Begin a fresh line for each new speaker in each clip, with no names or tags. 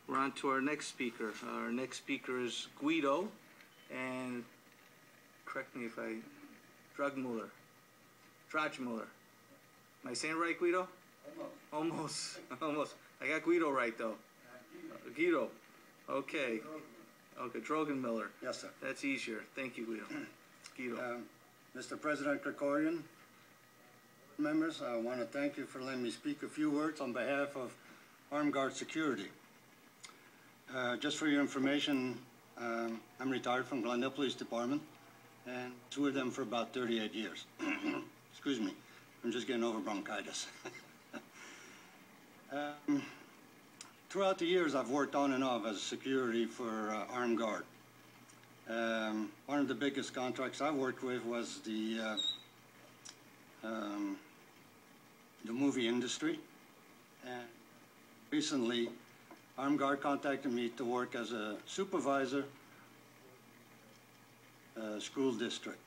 We're on to our next speaker. Our next speaker is Guido, and correct me if I, Dragmuller. Am I saying it right, Guido? Almost. Almost. I got Guido right, though. Guido. Okay. Okay, Drogenmiller.
Yes, sir.
That's easier. Thank you, Guido. Guido.
Mr. President Krikorian, members, I want to thank you for letting me speak a few words on behalf of Armed Guard Security. Just for your information, I'm retired from Glendale Police Department, and two of them for about 38 years. Excuse me, I'm just getting over bronchitis. Throughout the years, I've worked on and off as security for Armed Guard. One of the biggest contracts I worked with was the movie industry, and recently Armed Guard contacted me to work as a supervisor school district,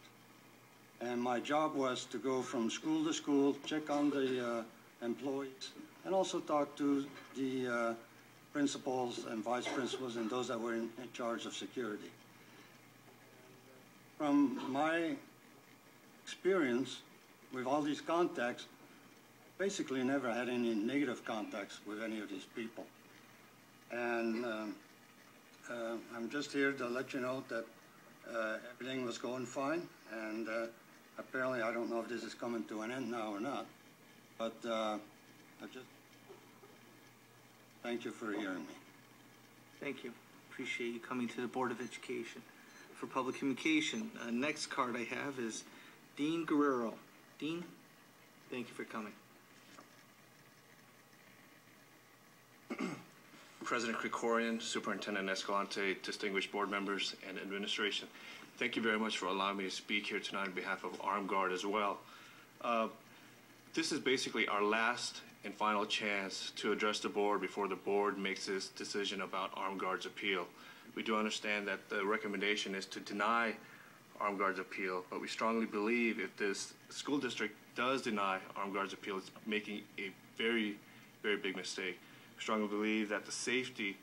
and my job was to go from school to school, check on the employees, and also talk to the principals and vice principals and those that were in charge of security. From my experience with all these contacts, basically never had any negative contacts with any of these people. And I'm just here to let you know that everything was going fine, and apparently I don't know if this is coming to an end now or not, but I just thank you for hearing me.
Thank you. Appreciate you coming to the Board of Education. For public communication, next card I have is Dean Guerrero. Dean, thank you for coming.
President Krikorian, Superintendent Escalante, distinguished board members and administration, thank you very much for allowing me to speak here tonight on behalf of Armed Guard as well. This is basically our last and final chance to address the board before the board makes this decision about Armed Guard's appeal. We do understand that the recommendation is to deny Armed Guard's appeal, but we strongly believe if this school district does deny Armed Guard's appeal, it's making a very, very big mistake. We strongly believe that the safety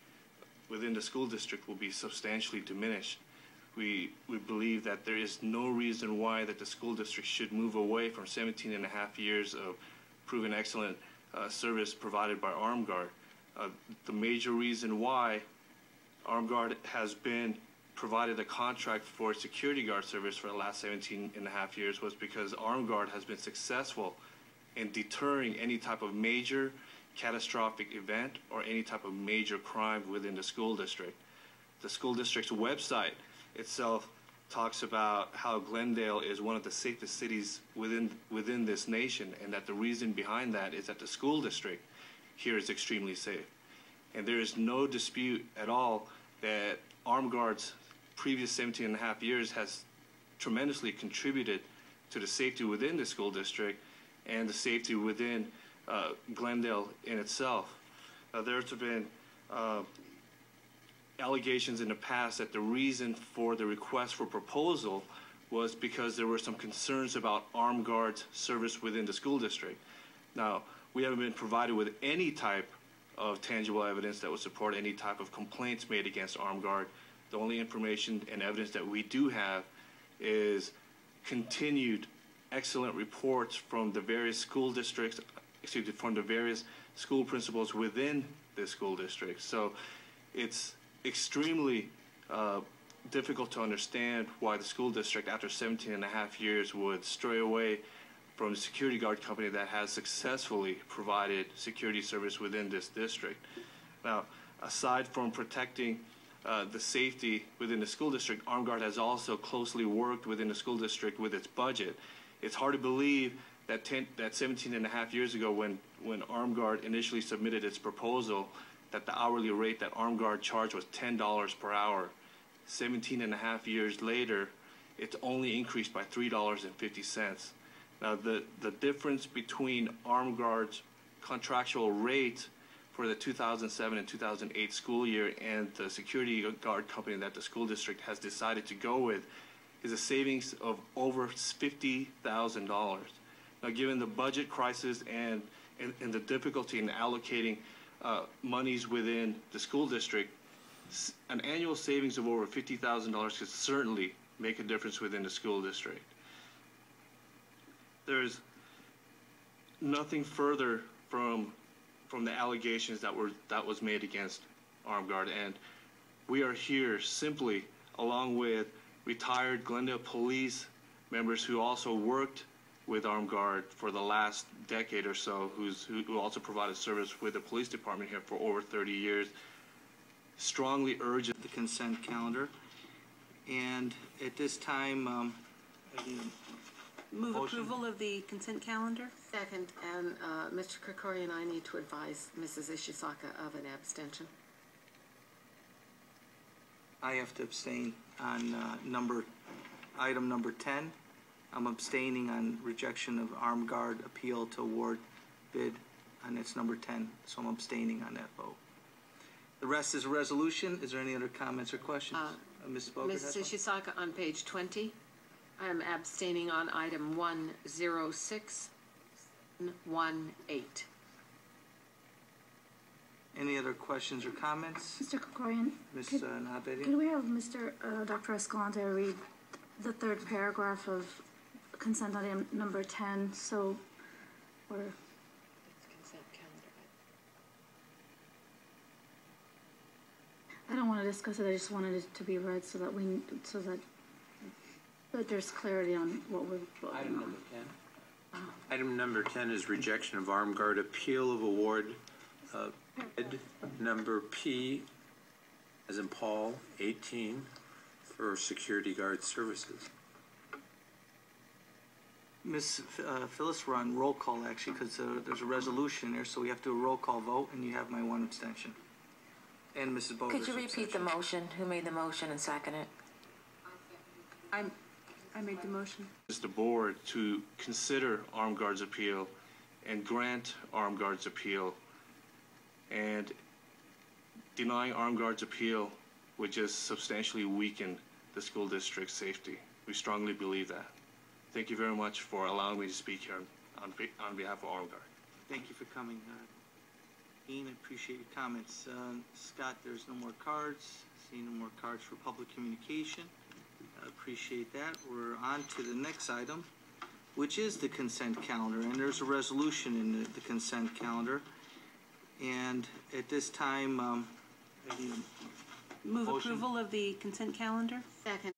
within the school district will be substantially diminished. We believe that there is no reason why that the school district should move away from 17 and a half years of proven excellent service provided by Armed Guard. The major reason why Armed Guard has been provided a contract for security guard service for the last 17 and a half years was because Armed Guard has been successful in deterring any type of major catastrophic event or any type of major crime within the school district. The school district's website itself talks about how Glendale is one of the safest cities within this nation, and that the reason behind that is that the school district here is extremely safe. And there is no dispute at all that Armed Guard's previous 17 and a half years has tremendously contributed to the safety within the school district and the safety within Glendale in itself. There's been allegations in the past that the reason for the request for proposal was because there were some concerns about Armed Guard's service within the school district. Now, we haven't been provided with any type of tangible evidence that would support any type of complaints made against Armed Guard. The only information and evidence that we do have is continued excellent reports from the various school districts, from the various school principals within the school district. So it's extremely difficult to understand why the school district, after 17 and a half years, would stray away from a security guard company that has successfully provided security service within this district. Now, aside from protecting the safety within the school district, Armed Guard has also closely worked within the school district with its budget. It's hard to believe that 17 and a half years ago, when Armed Guard initially submitted its proposal, that the hourly rate that Armed Guard charged was $10 per hour. 17 and a half years later, it's only increased by $3.50. Now, the difference between Armed Guard's contractual rate for the 2007 and 2008 school year and the security guard company that the school district has decided to go with is a savings of over $50,000. Now, given the budget crisis and the difficulty in allocating monies within the school district, an annual savings of over $50,000 could certainly make a difference within the school district. There's nothing further from the allegations that was made against Armed Guard, and we are here simply along with retired Glendale police members who also worked with Armed Guard for the last decade or so, who also provided service with the police department here for over 30 years, strongly urge the consent calendar. And at this time,
Move
motion.
approval of the consent calendar?
Second, and Mr. Krikorian, I need to advise Mrs. Ishisaka of an abstention.
I have to abstain on item number 10. I'm abstaining on rejection of Armed Guard appeal to award bid on its number 10, so I'm abstaining on that vote. The rest is a resolution. Is there any other comments or questions? Mrs. Bogert has
Mrs.
one?
Ishisaka, on page 20, I am abstaining on item 10618.
Any other questions or comments?
Mr. Krikorian,
Ms.
could
Nahbedian?
we have Dr. Escalante read the third paragraph of consent item number 10, so we're,
Consent calendar.
I don't want to discuss it, I just wanted it to be read so that that there's clarity on what we're voting
Item
on.
number 10. Item number 10 is rejection of Armed Guard appeal of award bid number P, as in Paul, 18, for security guard services.
Ms. Phyllis, we're on roll call actually because there's a resolution there, so we have to do a roll call vote, and you have my one abstention. And Mrs. Boger's
Could you repeat the
abstention.
motion? Who made the motion and second it?
I made the motion.
Is the board to consider Armed Guard's appeal and grant Armed Guard's appeal, and denying Armed Guard's appeal would just substantially weaken the school district's safety. We strongly believe that. Thank you very much for allowing me to speak here on behalf of Armed Guard.
Thank you for coming, Ian. I appreciate your comments. Scott, there's no more cards. See no more cards for public communication. I appreciate that. We're on to the next item, which is the consent calendar, and there's a resolution in the consent calendar. And at this time, I need a
Move
motion.
approval of the consent calendar?
Second.